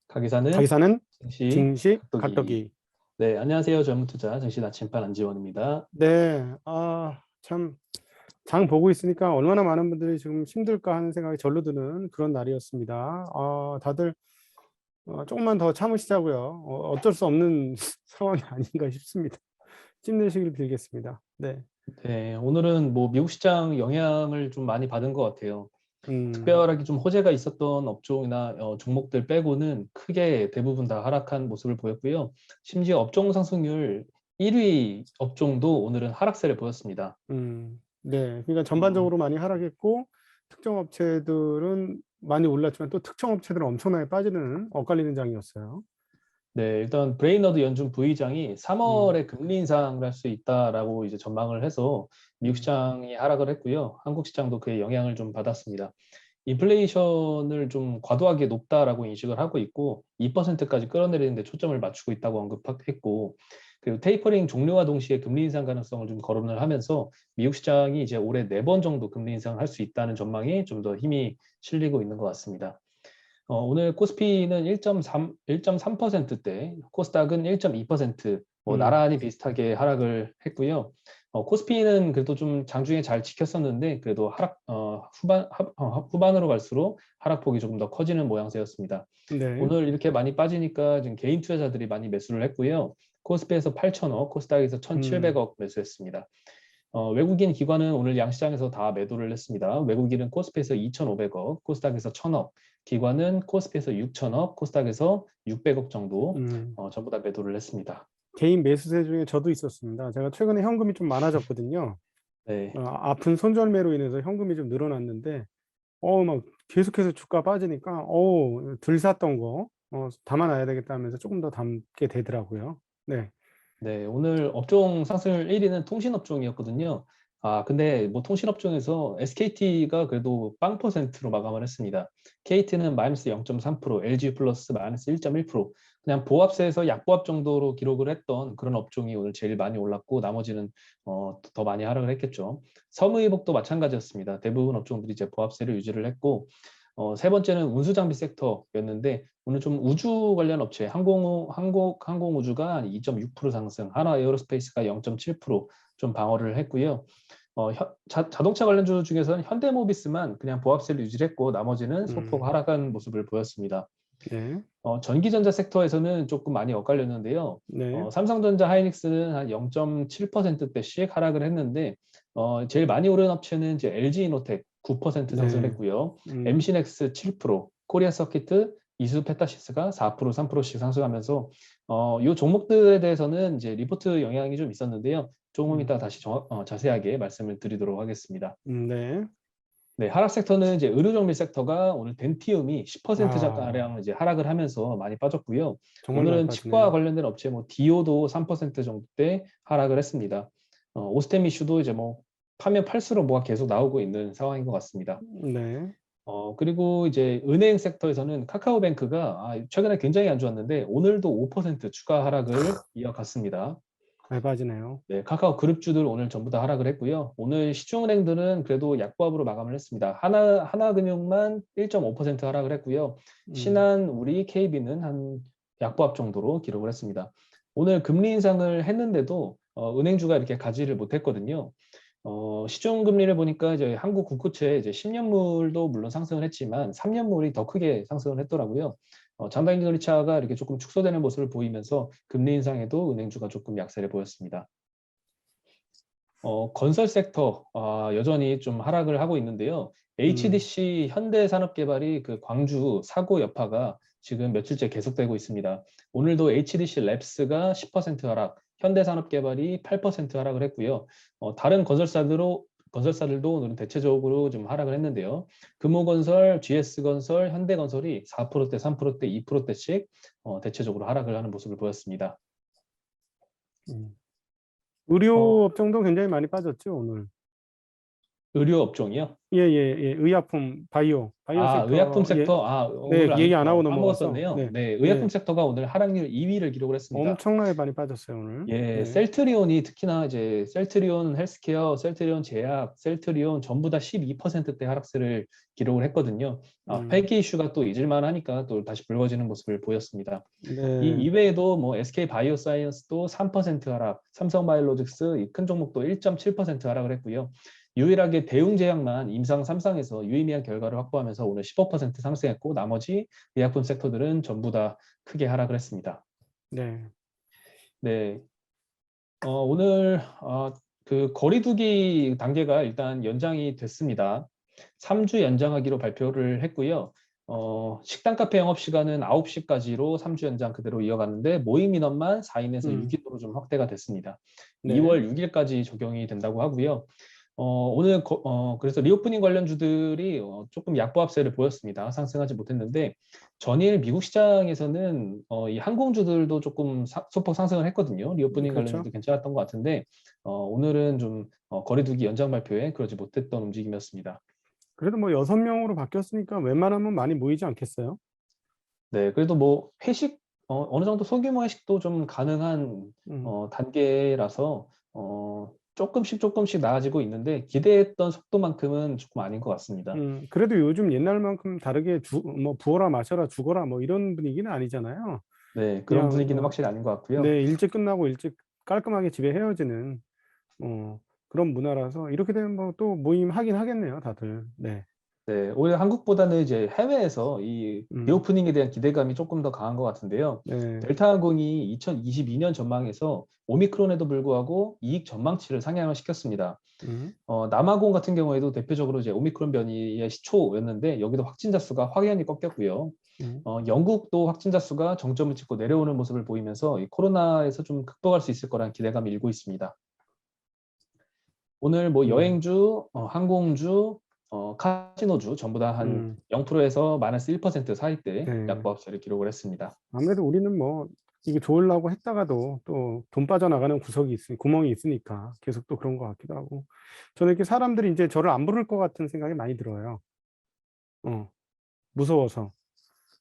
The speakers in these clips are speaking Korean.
가기사는 가기사는 증시 증시 각도기. 각도기. 네, 안녕하세요. 젊은투자 증시 나침반 안지원입니다. 네, 참, 장 보고 있으니까 얼마나 많은 분들이 지금 힘들까 하는 생각이 절로 드는 그런 날이었습니다. 다들 조금만 더 참으시자고요. 어쩔 수 없는 상황이 아닌가 싶습니다. 힘내시길 빌겠습니다. 네, 네, 오늘은 뭐 미국 시장 영향을 좀 많이 받은 것 같아요. 음, 특별하게 좀 호재가 있었던 업종이나 종목들 빼고는 크게 대부분 다 하락한 모습을 보였고요. 심지어 업종 상승률 1위 업종도 오늘은 하락세를 보였습니다. 네. 그러니까 어, 전반적으로 많이 하락했고, 특정 업체들은 많이 올랐지만 또 특정 업체들은 엄청나게 빠지는 엇갈리는 장이었어요. 네, 일단 브레이너드 연준 부의장이 음, 3월에 금리 인상을 할 수 있다라고 이제 전망을 해서 미국 음, 시장이 하락을 했고요. 한국 시장도 그의 영향을 좀 받았습니다. 인플레이션을 좀 과도하게 높다라고 인식을 하고 있고 2%까지 끌어내리는 데 초점을 맞추고 있다고 언급했고 그리고 테이퍼링 종료와 동시에 금리 인상 가능성을 좀 거론을 하면서 미국 시장이 이제 올해 4번 정도 금리 인상을 할 수 있다는 전망이 좀 더 힘이 실리고 있는 것 같습니다. 오늘 코스피는 1.3%대, 코스닥은 1.2%, 뭐 음, 나란히 비슷하게 하락을 했고요. 코스피는 그래도 좀 장중에 잘 지켰었는데 그래도 후반으로 갈수록 하락폭이 조금 더 커지는 모양새였습니다. 네. 오늘 이렇게 많이 빠지니까 지금 개인 투자자들이 많이 매수를 했고요. 코스피에서 8천억, 코스닥에서 음. 1,700억 매수했습니다. 외국인 기관은 오늘 양시장에서 다 매도를 했습니다. 외국인은 코스피에서 2,500억, 코스닥에서 1,000억, 기관은 코스피에서 6,000억, 코스닥에서 600억 정도 음, 전부 다 매도를 했습니다. 개인 매수세 중에 저도 있었습니다. 제가 최근에 현금이 좀 많아졌거든요. 네, 아픈 손절매로 인해서 현금이 좀 늘어났는데, 막 계속해서 주가 빠지니까, 덜 샀던 거, 담아놔야 되겠다 하면서 조금 더 담게 되더라고요. 네. 네, 오늘 업종 상승률 1위는 통신업종이었거든요. 근데 뭐 통신업종에서 SKT가 그래도 0%로 마감을 했습니다. KT는 마이너스 0.3%, LG 플러스 마이너스 1.1%, 그냥 보합세에서 약보합 정도로 기록을 했던 그런 업종이 오늘 제일 많이 올랐고 나머지는 더 많이 하락을 했겠죠. 섬유유복도 마찬가지였습니다. 대부분 업종들이 이제 보합세를 유지를 했고 세 번째는 운수장비 섹터였는데 오늘 좀 우주 관련 업체 항공우주가 2.6% 상승, 하나 에어로스페이스가 0.7%좀 방어를 했고요. 자동차 관련주 중에서는 현대모비스만 그냥 보합세를 유지했고 나머지는 소폭 음, 하락한 모습을 보였습니다. 네. 전기전자 섹터에서는 조금 많이 엇갈렸는데요. 네. 삼성전자 하이닉스는 한 0.7%대씩 하락을 했는데 제일 많이 오른 업체는 이제 LG이노텍 9% 상승을 네. 했고요. 음, MC넥스 7%, 코리아 서키트, 이수페타시스가 4%, 3%씩 상승하면서 이 종목들에 대해서는 이제 리포트 영향이 좀 있었는데요. 조금 음, 이따 다시 자세하게 말씀을 드리도록 하겠습니다. 네. 네, 하락 섹터는 이제 의료정밀 섹터가 오늘 덴티움이 10% 아, 가량 이제 하락을 하면서 많이 빠졌고요. 정말 많이 오늘은 치과 빠지네요. 관련된 업체 뭐 디오도 3% 정도대 하락을 했습니다. 오스템 이슈도 이제 뭐 파면 팔수록 뭐가 계속 나오고 있는 상황인 것 같습니다. 네. 그리고 이제 은행 섹터에서는 카카오뱅크가 최근에 굉장히 안 좋았는데 오늘도 5% 추가 하락을 이어갔습니다. 많이 빠지네요. 네, 카카오 그룹주들 오늘 전부 다 하락을 했고요. 오늘 시중은행들은 그래도 약보합으로 마감을 했습니다. 하나금융만 1.5% 하락을 했고요. 음, 신한, 우리, KB는 한 약보합 정도로 기록을 했습니다. 오늘 금리 인상을 했는데도 은행주가 이렇게 가지를 못했거든요. 시중 금리를 보니까 이제 한국 국고채 이제 10년물도 물론 상승을 했지만 3년물이 더 크게 상승을 했더라고요. 장단기 금리차가 이렇게 조금 축소되는 모습을 보이면서 금리 인상에도 은행주가 조금 약세를 보였습니다. 건설 섹터 여전히 좀 하락을 하고 있는데요. 음, HDC 현대산업개발이 그 광주 사고 여파가 지금 며칠째 계속되고 있습니다. 오늘도 HDC 랩스가 10% 하락, 현대산업개발이 8% 하락을 했고요. 다른 건설사들도 오늘은 대체적으로 좀 하락을 했는데요. 금호건설, GS건설, 현대건설이 4%대, 3%대, 2%대씩 대체적으로 하락을 하는 모습을 보였습니다. 음. 의료 어, 업종도 굉장히 많이 빠졌죠, 오늘. 의료 업종이요? 예, 예, 예. 의약품, 바이오 아, 의약품 섹터, 예, 섹터. 네, 오늘 얘기 안 하고 넘어가서, 까먹었었네요. 네, 네, 의약품 네. 섹터가 오늘 하락률 2위를 기록을 했습니다. 엄청나게 많이 빠졌어요, 오늘. 예, 네. 셀트리온이 특히나 이제 셀트리온 헬스케어, 셀트리온 제약, 셀트리온 전부 다 12%대 하락세를 기록을 했거든요. 음, 회계 이슈가 또 잊을만 하니까 또 다시 불거지는 모습을 보였습니다. 이 네. 이외에도 뭐 SK 바이오사이언스도 3% 하락, 삼성바이오로직스 이 큰 종목도 1.7% 하락을 했고요. 유일하게 대웅제약만 임상 3상에서 유의미한 결과를 확보하면서 오늘 15% 상승했고 나머지 의약품 섹터들은 전부 다 크게 하락을 했습니다. 네. 네, 오늘 그 거리두기 단계가 일단 연장이 됐습니다. 3주 연장하기로 발표를 했고요. 식당 카페 영업 시간은 9시까지로 3주 연장 그대로 이어갔는데 모임 인원만 4인에서 음, 6인으로 좀 확대가 됐습니다. 네. 2월 6일까지 적용이 된다고 하고요. 오늘 그래서 리오프닝 관련주들이 조금 약보합세를 보였습니다. 상승하지 못했는데 전일 미국 시장에서는 이 항공주들도 조금 소폭 상승을 했거든요. 리오프닝 그렇죠. 관련주도 괜찮았던 것 같은데 오늘은 좀 거리두기 연장 발표에 그러지 못했던 움직임이었습니다. 그래도 뭐 6명으로 바뀌었으니까 웬만하면 많이 모이지 않겠어요? 네, 그래도 뭐 회식 어느 정도 소규모 회식도 좀 가능한 음, 단계라서 조금씩 나아지고 있는데 기대했던 속도만큼은 조금 아닌 것 같습니다. 그래도 요즘 옛날만큼 다르게 뭐 부어라 마셔라 죽어라 뭐 이런 분위기는 아니잖아요. 네, 그런 그냥 분위기는 확실히 아닌 것 같고요. 네, 일찍 끝나고 일찍 깔끔하게 집에 헤어지는 그런 문화라서 이렇게 되면 뭐 또 모임 하긴 하겠네요, 다들. 네. 네, 오히려 한국보다는 이제 해외에서 이 음, 리오프닝에 대한 기대감이 조금 더 강한 것 같은데요. 네. 델타 항공이 2022년 전망에서 오미크론에도 불구하고 이익 전망치를 상향을 시켰습니다. 음, 남아공 같은 경우에도 대표적으로 이제 오미크론 변이의 시초였는데 여기도 확진자 수가 확연히 꺾였고요. 음, 영국도 확진자 수가 정점을 찍고 내려오는 모습을 보이면서 이 코로나에서 좀 극복할 수 있을 거라는 기대감이 일고 있습니다. 오늘 뭐 네. 여행주, 항공주, 카지노주 전부 다 한 음, 0%에서 마이너스 1% 사이대 네. 약보합세를 기록을 했습니다. 아무래도 우리는 뭐 이게 좋으려고 했다가도 또 돈 빠져나가는 구멍이 있으니까 계속 또 그런 것 같기도 하고. 저는 이렇게 사람들이 이제 저를 안 부를 것 같은 생각이 많이 들어요. 어, 무서워서.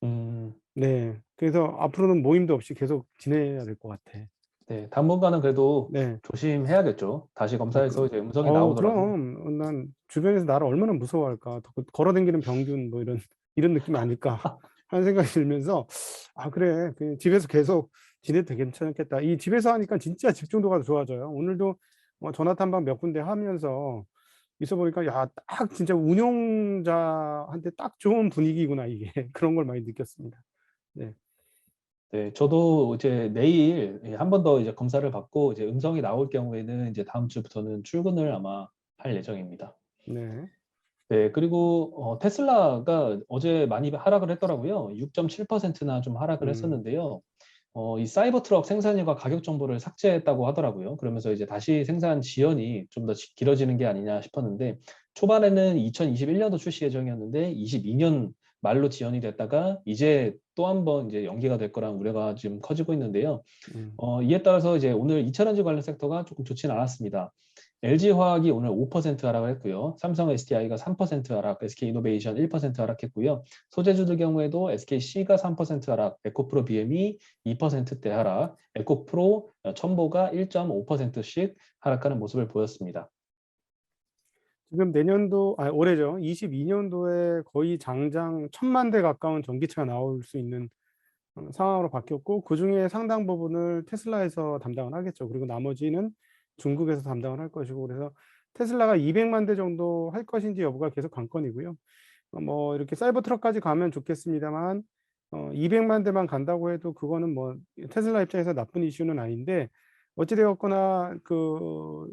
음, 네. 그래서 앞으로는 모임도 없이 계속 지내야 될 것 같아. 네, 당분간은 그래도 네. 조심해야겠죠. 다시 검사해서 이제 음성이 나오더라도. 그럼 난 주변에서 나를 얼마나 무서워할까. 걸어다니는 병균 뭐 이런 느낌이 아닐까 하는 생각이 들면서 그래. 그 집에서 계속 지내도 괜찮겠다. 이 집에서 하니까 진짜 집중도가 좋아져요. 오늘도 전화 탐방 몇 군데 하면서 있어 보니까 야, 딱 진짜 운영자한테 딱 좋은 분위기구나 이게. 그런 걸 많이 느꼈습니다. 네. 네, 저도 이제 내일 한 번 더 이제 검사를 받고 이제 음성이 나올 경우에는 이제 다음 주부터는 출근을 아마 할 예정입니다. 네. 네, 그리고 테슬라가 어제 많이 하락을 했더라고요. 6.7%나 좀 하락을 음. 했었는데요. 이 사이버 트럭 생산일과 가격 정보를 삭제했다고 하더라고요. 그러면서 이제 다시 생산 지연이 좀 더 길어지는 게 아니냐 싶었는데 초반에는 2021년도 출시 예정이었는데 22년 말로 지연이 됐다가 이제 또 한 번 이제 연기가 될 거란 우려가 지금 커지고 있는데요. 음. 이에 따라서 이제 오늘 2차전지 관련 섹터가 조금 좋지는 않았습니다. LG화학이 오늘 5% 하락을 했고요. 삼성 SDI가 3% 하락, SK이노베이션 1% 하락했고요. 소재주들 경우에도 SKC가 3% 하락, 에코프로 BM이 2%대 하락, 에코프로 첨보가 1.5%씩 하락하는 모습을 보였습니다. 지금 올해죠. 22년도에 거의 장장 1,000만 대 가까운 전기차가 나올 수 있는 상황으로 바뀌었고, 그중에 상당 부분을 테슬라에서 담당을 하겠죠. 그리고 나머지는 중국에서 담당을 할 것이고, 그래서 테슬라가 200만 대 정도 할 것인지 여부가 계속 관건이고요. 뭐 이렇게 사이버 트럭까지 가면 좋겠습니다만, 200만 대만 간다고 해도 그거는 뭐 테슬라 입장에서 나쁜 이슈는 아닌데, 어찌 되었거나 그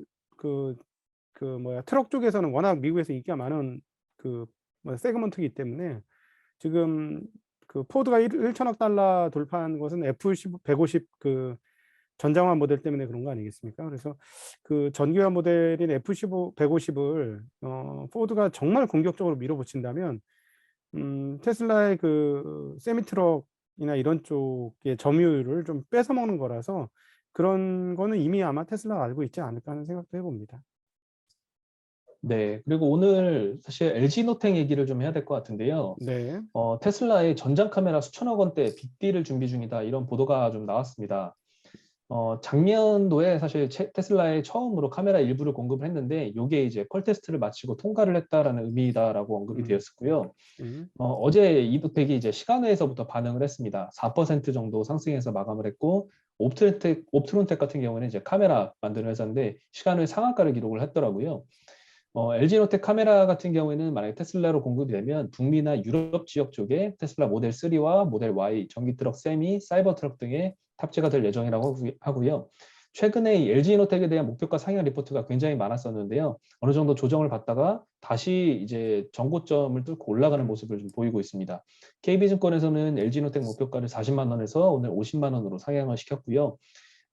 트럭 쪽에서는 워낙 미국에서 인기가 많은 그 세그먼트이기 때문에 지금 그 포드가 1천억 달러 돌파한 것은 F150 그 전장화 모델 때문에 그런 거 아니겠습니까? 그래서 그 전기화 모델인 F150을 포드가 정말 공격적으로 밀어붙인다면 테슬라의 그 세미 트럭이나 이런 쪽의 점유율을 좀 뺏어 먹는 거라서 그런 거는 이미 아마 테슬라가 알고 있지 않을까 하는 생각도 해봅니다. 네. 그리고 오늘 사실 LG 노텍 얘기를 좀 해야 될 것 같은데요. 네. 테슬라의 전장 카메라 수천억 원대 빅딜을 준비 중이다. 이런 보도가 좀 나왔습니다. 작년도에 사실 테슬라에 처음으로 카메라 일부를 공급을 했는데 이게 이제 퀄 테스트를 마치고 통과를 했다라는 의미다라고 언급이 음, 되었었고요. 음, 어제 이노텍이 이제 시간외에서부터 반응을 했습니다. 4% 정도 상승해서 마감을 했고 옵트론텍 같은 경우는 이제 카메라 만드는 회사인데 시간외 상한가를 기록을 했더라고요. LG노텍 카메라 같은 경우에는 만약에 테슬라로 공급이 되면 북미나 유럽 지역 쪽에 테슬라 모델 3와 모델 Y, 전기 트럭 세미, 사이버 트럭 등에 탑재가 될 예정이라고 하고요. 최근에 이 LG노텍에 대한 목표가 상향 리포트가 굉장히 많았었는데요. 어느 정도 조정을 받다가 다시 이제 정고점을 뚫고 올라가는 음, 모습을 좀 보이고 있습니다. KB증권에서는 LG노텍 목표가를 40만 원에서 오늘 50만 원으로 상향을 시켰고요.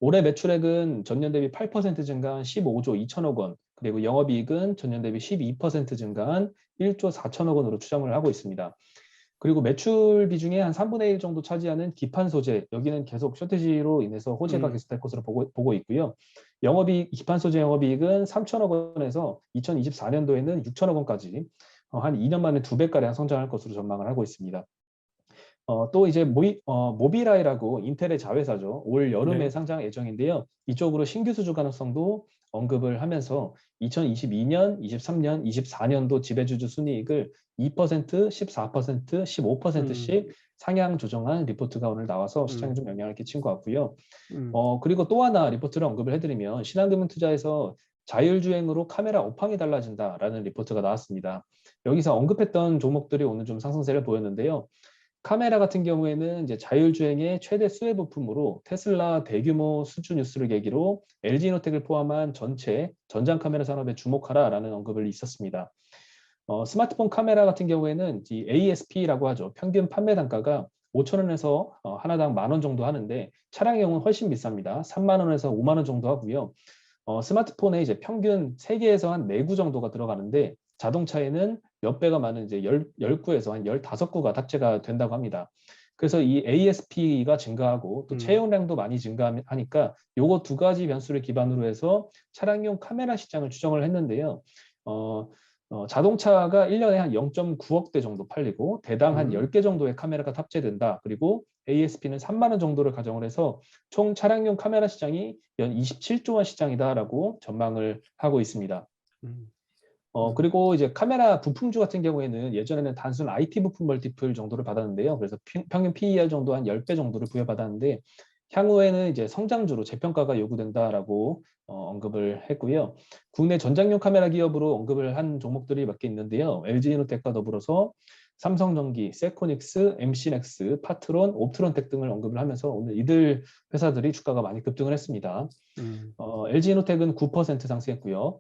올해 매출액은 전년 대비 8% 증가한 15조 2천억 원, 그리고 영업이익은 전년 대비 12% 증가한 1조 4천억 원으로 추정을 하고 있습니다. 그리고 매출 비중의 한 3분의 1 정도 차지하는 기판 소재, 여기는 계속 쇼티지로 인해서 호재가 음, 계속될 것으로 보고 있고요. 영업이익, 기판 소재 영업이익은 3천억 원에서 2024년도에는 6천억 원까지 한 2년 만에 2배가량 성장할 것으로 전망을 하고 있습니다. 또 이제 모비라이라고 인텔의 자회사죠. 올 여름에 네. 상장 예정인데요. 이쪽으로 신규 수주 가능성도 언급을 하면서 2022년, 23년, 24년도 지배주주 순이익을 2%, 14%, 음, 15%씩 상향 조정한 리포트가 오늘 나와서 시장에 음, 좀 영향을 끼친 것 같고요. 음, 그리고 또 하나 리포트를 언급을 해드리면 신한금융투자에서 자율주행으로 카메라 업황이 달라진다라는 리포트가 나왔습니다. 여기서 언급했던 종목들이 오늘 좀 상승세를 보였는데요. 카메라 같은 경우에는 이제 자율주행의 최대 수혜 부품으로 테슬라 대규모 수주 뉴스를 계기로 LG노텍을 포함한 전체 전장 카메라 산업에 주목하라라는 언급을 있었습니다. 스마트폰 카메라 같은 경우에는 이 ASP라고 하죠. 평균 판매 단가가 5천 원에서 하나당 10,000원 정도 하는데 차량용은 훨씬 비쌉니다. 3만 원에서 5만 원 정도 하고요. 스마트폰에 이제 평균 3개에서 한 4구 정도가 들어가는데 자동차에는 몇 배가 많은 이제 10구에서 한 15구가 탑재가 된다고 합니다. 그래서 이 ASP가 증가하고 또 음, 채용량도 많이 증가하니까 요거 두 가지 변수를 기반으로 해서 차량용 카메라 시장을 추정을 했는데요. 어, 자동차가 1년에 한 0.9억 대 정도 팔리고 대당 한 음, 10개 정도의 카메라가 탑재된다. 그리고 ASP는 3만 원 정도를 가정을 해서 총 차량용 카메라 시장이 연 27조 원 시장이다라고 전망을 하고 있습니다. 음, 그리고 이제 카메라 부품주 같은 경우에는 예전에는 단순 IT 부품 멀티플 정도를 받았는데요. 그래서 평균 PER 정도 한 10배 정도를 부여받았는데 향후에는 이제 성장주로 재평가가 요구된다라고 언급을 했고요. 국내 전장용 카메라 기업으로 언급을 한 종목들이 몇 개 있는데요. LG이노텍과 더불어서 삼성전기, 세코닉스, MC넥스, 파트론, 옵트론텍 등을 언급을 하면서 오늘 이들 회사들이 주가가 많이 급등을 했습니다. 음, LG이노텍은 9% 상승했고요.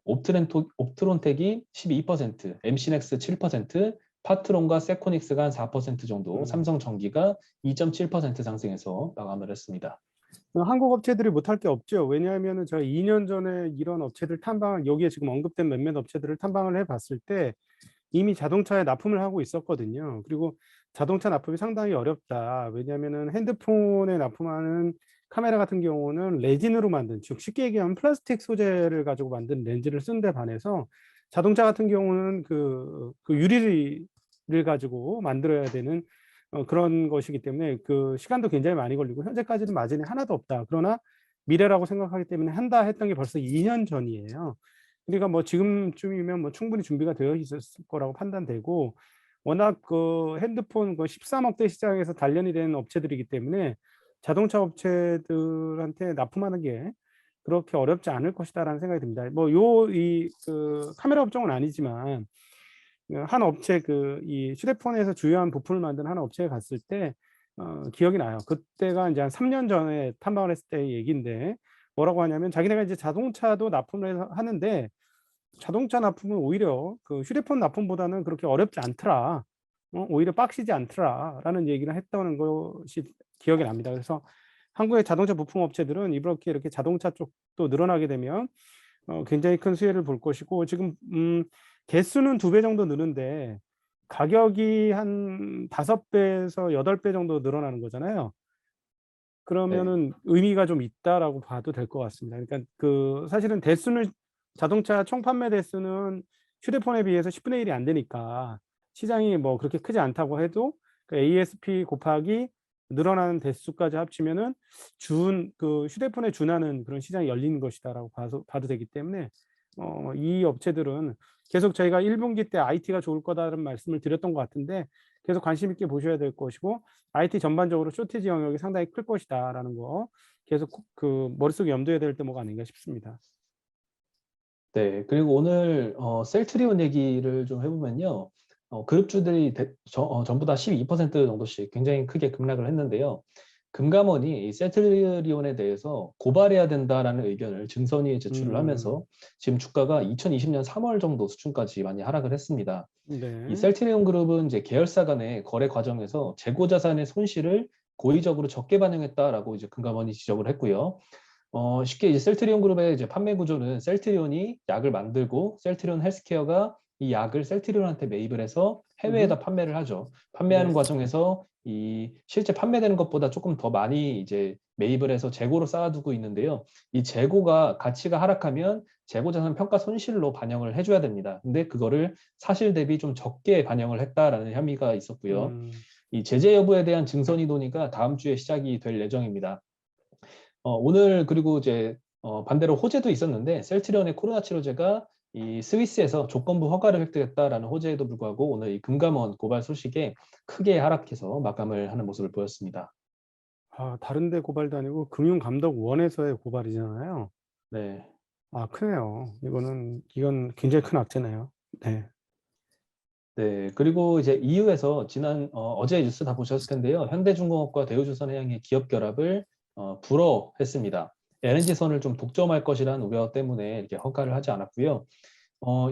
옵트론텍이 12%, MC넥스 7%, 파트론과 세코닉스가 한 4% 정도, 음. 삼성전기가 2.7% 상승해서 마감을 했습니다. 한국 업체들이 못할 게 없죠. 왜냐하면은 제가 2년 전에 이런 업체들 여기에 지금 언급된 몇몇 업체들을 탐방을 해봤을 때 이미 자동차에 납품을 하고 있었거든요. 그리고 자동차 납품이 상당히 어렵다. 왜냐하면은 핸드폰에 납품하는 카메라 같은 경우는 레진으로 만든, 즉 쉽게 얘기하면 플라스틱 소재를 가지고 만든 렌즈를 쓴 데 반해서 자동차 같은 경우는 그 유리를 가지고 만들어야 되는 그런 것이기 때문에 그 시간도 굉장히 많이 걸리고 현재까지는 마진이 하나도 없다. 그러나 미래라고 생각하기 때문에 한다 했던 게 벌써 2년 전이에요. 그러니까 뭐 지금쯤이면 뭐 충분히 준비가 되어 있었을 거라고 판단되고 워낙 그 핸드폰 그 13억 대 시장에서 단련이 된 업체들이기 때문에 자동차 업체들한테 납품하는 게 그렇게 어렵지 않을 것이다라는 생각이 듭니다. 뭐 이 그 카메라 업종은 아니지만 한 업체 이 휴대폰에서 주요한 부품을 만드는 한 업체에 갔을 때 기억이 나요. 그때가 이제 한 3년 전에 탐방을 했을 때의 얘기인데 뭐라고 하냐면 자기네가 이제 자동차도 납품을 하는데 자동차 납품은 오히려 그 휴대폰 납품보다는 그렇게 어렵지 않더라. 오히려 빡시지 않더라라는 얘기를 했다는 것이 기억이 납니다. 그래서 한국의 자동차 부품 업체들은 이렇게 자동차 쪽도 늘어나게 되면 굉장히 큰 수혜를 볼 것이고 지금 개수는 2배 정도 느는데 가격이 한 5배에서 8배 정도 늘어나는 거잖아요. 네. 그러면은 의미가 좀 있다라고 봐도 될 것 같습니다. 그러니까 그 사실은 자동차 총 판매 대수는 휴대폰에 비해서 10분의 1이 안 되니까 시장이 뭐 그렇게 크지 않다고 해도 그 ASP 곱하기 늘어나는 대수까지 합치면은 그 휴대폰에 준하는 그런 시장이 열리는 것이다라고 봐도 되기 때문에 이 업체들은 계속 저희가 1분기 때 IT가 좋을 거다라는 말씀을 드렸던 것 같은데 계속 관심 있게 보셔야 될 것이고 IT 전반적으로 쇼티지 영역이 상당히 클 것이다라는 거 계속 그 머릿속에 염두에 될 대목가 아닌가 싶습니다. 네, 그리고 오늘 셀트리온 얘기를 좀 해보면요. 그룹주들이 전부 다 12% 정도씩 굉장히 크게 급락을 했는데요. 금감원이 이 셀트리온에 대해서 고발해야 된다라는 의견을 증선위에 제출을 하면서 지금 주가가 2020년 3월 정도 수준까지 많이 하락을 했습니다. 이 네. 셀트리온 그룹은 이제 계열사 간의 거래 과정에서 재고 자산의 손실을 고의적으로 적게 반영했다라고 이제 금감원이 지적을 했고요. 쉽게 이제 셀트리온 그룹의 이제 판매 구조는 셀트리온이 약을 만들고 셀트리온 헬스케어가 이 약을 셀트리온한테 매입을 해서 음흠. 해외에다 판매를 하죠. 판매하는 네. 과정에서 이 실제 판매되는 것보다 조금 더 많이 이제 매입을 해서 재고로 쌓아두고 있는데요. 이 재고가 가치가 하락하면 재고자산 평가 손실로 반영을 해줘야 됩니다. 근데 그거를 사실 대비 좀 적게 반영을 했다라는 혐의가 있었고요. 음. 이 제재 여부에 대한 증선이 논의가 다음 주에 시작이 될 예정입니다. 오늘 그리고 이제 반대로 호재도 있었는데 셀트리온의 코로나 치료제가 이 스위스에서 조건부 허가를 획득했다라는 호재에도 불구하고 오늘 이 금감원 고발 소식에 크게 하락해서 마감을 하는 모습을 보였습니다. 다른 데 고발도 아니고 금융감독원에서의 고발이잖아요. 네. 크네요. 이건 굉장히 큰 악재네요. 네. 네. 그리고 이제 EU에서 어제 뉴스 다 보셨을 텐데요. 현대중공업과 대우조선해양의 기업 결합을 불허했습니다. LNG선을 좀 독점할 것이라는 우려 때문에 이렇게 허가를 하지 않았고요.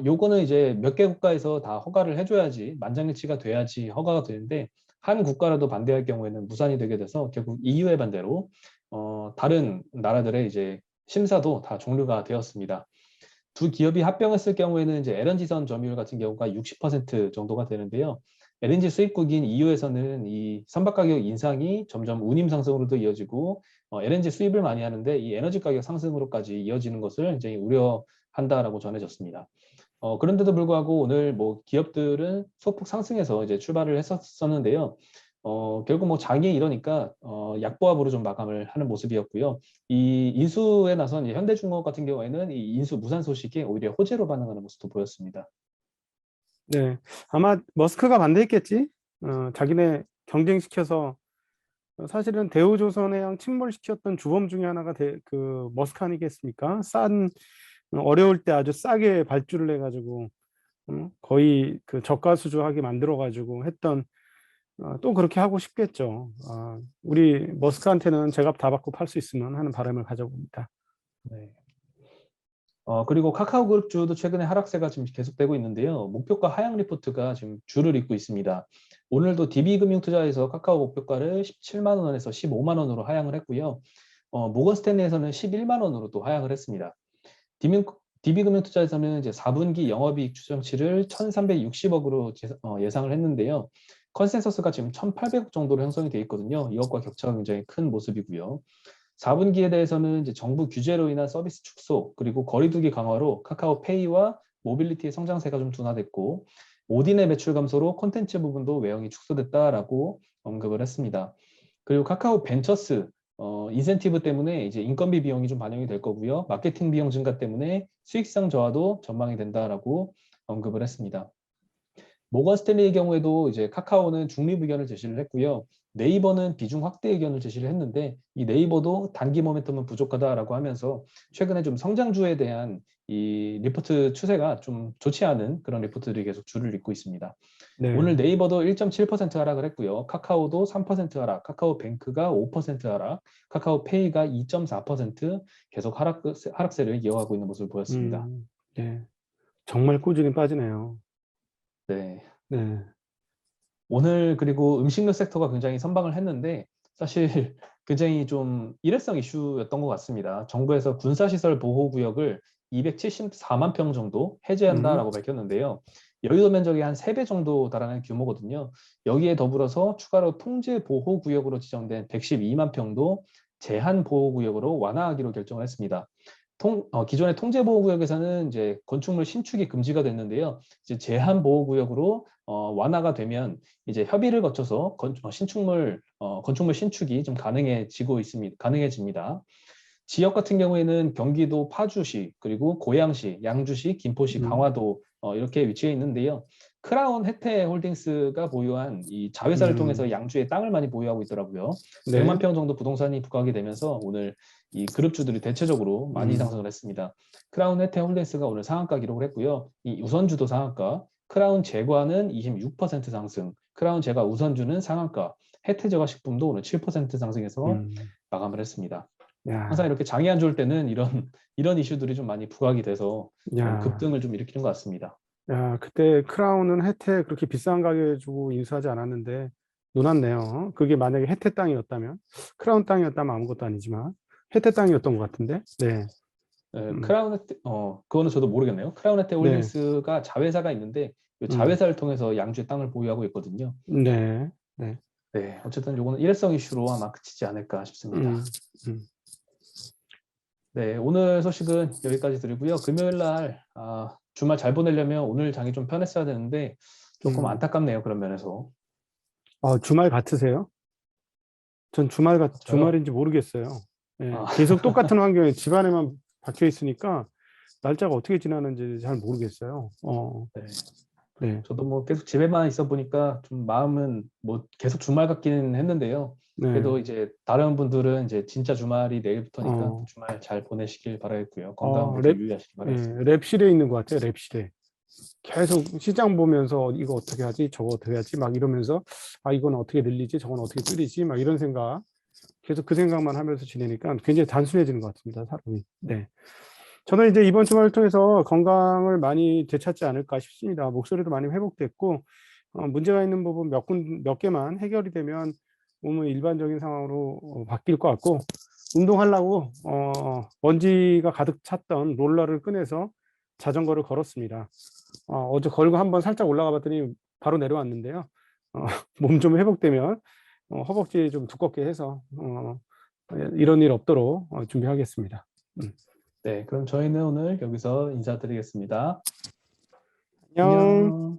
요거는 이제 몇 개 국가에서 다 허가를 해줘야지 만장일치가 돼야지 허가가 되는데 한 국가라도 반대할 경우에는 무산이 되게 돼서 결국 EU의 반대로 다른 나라들의 이제 심사도 다 종료가 되었습니다. 두 기업이 합병했을 경우에는 이제 LNG선 점유율 같은 경우가 60% 정도가 되는데요. LNG 수입국인 EU에서는 이 선박 가격 인상이 점점 운임 상승으로도 이어지고 LNG 수입을 많이 하는데 이 에너지 가격 상승으로까지 이어지는 것을 이제 우려한다라고 전해졌습니다. 그런데도 불구하고 오늘 뭐 기업들은 소폭 상승해서 이제 출발을 했었는데요. 결국 뭐 장이 이러니까 약보합으로 좀 마감을 하는 모습이었고요. 이 인수에 나선 이제 현대중공업 같은 경우에는 이 인수 무산 소식에 오히려 호재로 반응하는 모습도 보였습니다. 네. 아마 머스크가 반대했겠지. 자기네 경쟁시켜서 사실은 대우조선해양 침몰시켰던 주범 중에 하나가 그 머스크 아니겠습니까? 어려울 때 아주 싸게 발주를 해가지고 거의 그 저가수주하게 만들어가지고 했던 또 그렇게 하고 싶겠죠. 우리 머스크한테는 제값 다 받고 팔 수 있으면 하는 바람을 가져봅니다. 네. 그리고 카카오 그룹주도 최근에 하락세가 지금 계속되고 있는데요. 목표가 하향 리포트가 지금 줄을 잇고 있습니다. 오늘도 DB금융투자에서 카카오 목표가를 17만 원에서 15만 원으로 하향을 했고요. 모건 스탠리에서는 11만 원으로 또 하향을 했습니다. DB금융투자에서는 이제 4분기 영업이익 추정치를 1,360억으로 예상을 했는데요. 컨센서스가 지금 1,800억 정도로 형성이 돼 있거든요. 이것과 격차가 굉장히 큰 모습이고요. 4분기에 대해서는 이제 정부 규제로 인한 서비스 축소 그리고 거리두기 강화로 카카오페이와 모빌리티의 성장세가 좀 둔화됐고 오딘의 매출 감소로 콘텐츠 부분도 외형이 축소됐다라고 언급을 했습니다. 그리고 카카오 벤처스 인센티브 때문에 이제 인건비 비용이 좀 반영이 될 거고요. 마케팅 비용 증가 때문에 수익성 저하도 전망이 된다라고 언급을 했습니다. 모건 스탠리의 경우에도 이제 카카오는 중립 의견을 제시를 했고요. 네이버는 비중 확대 의견을 제시를 했는데 이 네이버도 단기 모멘텀은 부족하다라고 하면서 최근에 좀 성장주에 대한 이 리포트 추세가 좀 좋지 않은 그런 리포트들이 계속 줄을 잇고 있습니다. 오늘 네. 네이버도 1.7% 하락을 했고요. 카카오도 3% 하락, 카카오뱅크가 5% 하락, 카카오페이가 2.4% 계속 하락세를 이어가고 있는 모습을 보였습니다. 네. 정말 꾸준히 빠지네요. 네. 네. 오늘 그리고 음식료 섹터가 굉장히 선방을 했는데 사실 굉장히 좀 일회성 이슈였던 것 같습니다. 정부에서 군사시설 보호구역을 274만 평 정도 음. 해제한다라고 밝혔는데요. 여의도 면적의 한 3배 정도 달하는 규모거든요. 여기에 더불어서 추가로 통제 보호구역으로 지정된 112만 평도 제한 보호구역으로 완화하기로 결정을 했습니다. 기존의 통제보호구역에서는 이제 건축물 신축이 금지가 됐는데요. 이제 제한보호구역으로 완화가 되면 이제 협의를 거쳐서 건축물 신축이 좀 가능해집니다. 지역 같은 경우에는 경기도 파주시, 그리고 고양시, 양주시, 김포시, 강화도 이렇게 위치해 있는데요. 크라운 혜태홀딩스가 보유한 이 자회사를 통해서 양주에 땅을 많이 보유하고 있더라고요. 네. 100만 평 정도 부동산이 부각이 되면서 오늘 이 그룹주들이 대체적으로 많이 상승을 했습니다. 크라운 혜태홀딩스가 오늘 상한가 기록을 했고요. 이 우선주도 상한가, 크라운 제과는 26% 상승, 크라운 제과 우선주는 상한가, 혜태제과식품도 오늘 7% 상승해서 마감을 했습니다. 야, 항상 이렇게 장이 안 좋을 때는 이런 이슈들이 좀 많이 부각이 돼서 좀 야, 급등을 좀 일으키는 것 같습니다. 야, 그때 크라운은 혜태 그렇게 비싼 가격에 주고 인수하지 않았는데 놀랐네요. 그게 만약에 혜태 땅이었다면, 크라운 땅이었다면 아무것도 아니지만 혜태 땅이었던 것 같은데. 네. 그거는 저도 모르겠네요. 크라운 혜태 네. 홀딩스가 자회사가 있는데 이 자회사를 통해서 양주의 땅을 보유하고 있거든요. 네. 네. 네, 어쨌든 요거는 일회성 이슈로 아마 그치지 않을까 싶습니다. 네, 오늘 소식은 여기까지 드리고요. 금요일 날 주말 잘 보내려면 오늘 장이 좀 편했어야 되는데 조금 안타깝네요. 그런 면에서. 주말 같으세요? 전 저요? 주말인지 모르겠어요. 네. 아. 계속 똑같은 환경에 집 안에만 박혀 있으니까 날짜가 어떻게 지나는지 잘 모르겠어요. 네. 네. 저도 뭐 계속 집에만 있어 보니까 좀 마음은 뭐 계속 주말 같기는 했는데요. 네. 그래도 이제 다른 분들은 이제 진짜 주말이 내일부터니까 주말 잘 보내시길 바라겠고요. 건강 모두 유의하시길 바라겠습니다. 랩실에 있는 것 같아요. 랩실에. 계속 시장 보면서 이거 어떻게 하지? 저거 어떻게 하지? 막 이러면서 이건 어떻게 늘리지? 저건 어떻게 줄이지? 막 이런 생각. 계속 그 생각만 하면서 지내니까 굉장히 단순해지는 것 같습니다. 사람이. 네. 저는 이제 이번 주말을 통해서 건강을 많이 되찾지 않을까 싶습니다. 목소리도 많이 회복됐고, 문제가 있는 부분 몇 개만 해결이 되면 몸은 일반적인 상황으로 바뀔 것 같고, 운동하려고 먼지가 가득 찼던 롤러를 꺼내서 자전거를 걸었습니다. 어제 걸고 한번 살짝 올라가 봤더니 바로 내려왔는데요. 몸 좀 회복되면 허벅지 좀 두껍게 해서 이런 일 없도록 준비하겠습니다. 네, 그럼 저희는 오늘 여기서 인사드리겠습니다. 안녕. 안녕.